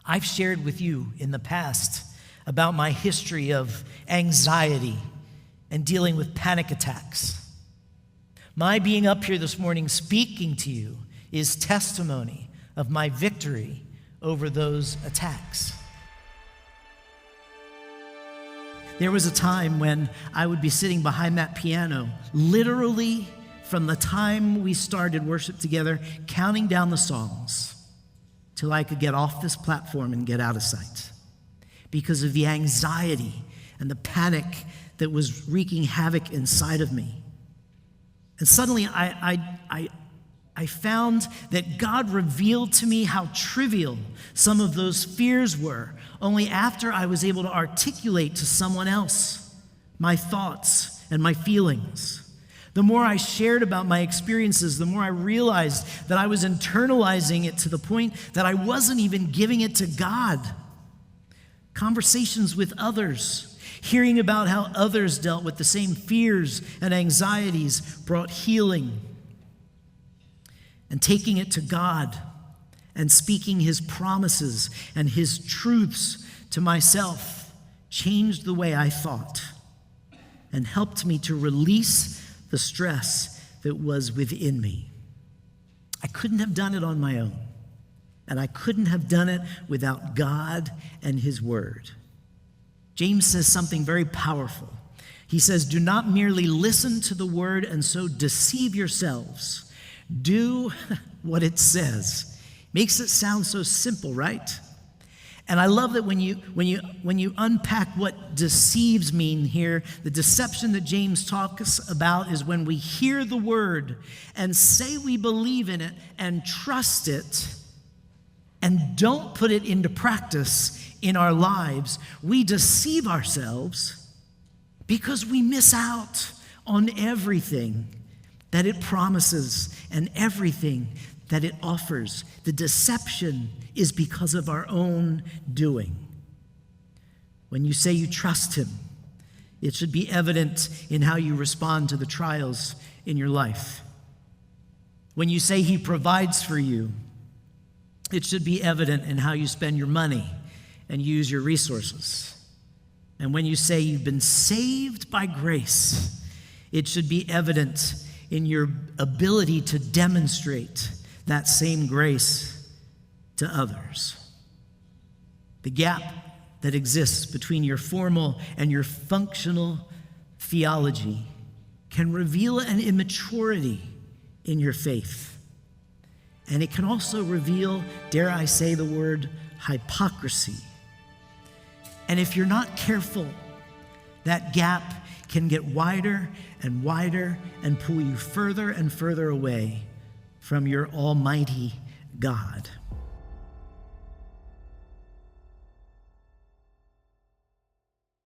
I've shared with you in the past about my history of anxiety and dealing with panic attacks. My being up here this morning speaking to you is testimony of my victory over those attacks. There was a time when I would be sitting behind that piano, literally from the time we started worship together, counting down the songs till I could get off this platform and get out of sight because of the anxiety and the panic that was wreaking havoc inside of me. And suddenly I found that God revealed to me how trivial some of those fears were, only after I was able to articulate to someone else my thoughts and my feelings. The more I shared about my experiences, the more I realized that I was internalizing it to the point that I wasn't even giving it to God. Conversations with others, hearing about how others dealt with the same fears and anxieties brought healing. And taking it to God and speaking His promises and His truths to myself changed the way I thought and helped me to release the stress that was within me. I couldn't have done it on my own, and I couldn't have done it without God and His Word. James says something very powerful. He says, "Do not merely listen to the Word and so deceive yourselves. Do what it says." Makes it sound so simple, right? And I love that when you unpack what deceives mean here, the deception that James talks about is when we hear the word and say we believe in it and trust it and don't put it into practice in our lives. We deceive ourselves because we miss out on everything that it promises and everything that it offers. The deception is because of our own doing. When you say you trust Him, it should be evident in how you respond to the trials in your life. When you say He provides for you, it should be evident in how you spend your money and use your resources. And when you say you've been saved by grace, it should be evident in your ability to demonstrate that same grace to others. The gap that exists between your formal and your functional theology can reveal an immaturity in your faith. And it can also reveal, dare I say the word, hypocrisy. And if you're not careful, that gap can get wider and wider and pull you further and further away from your almighty God.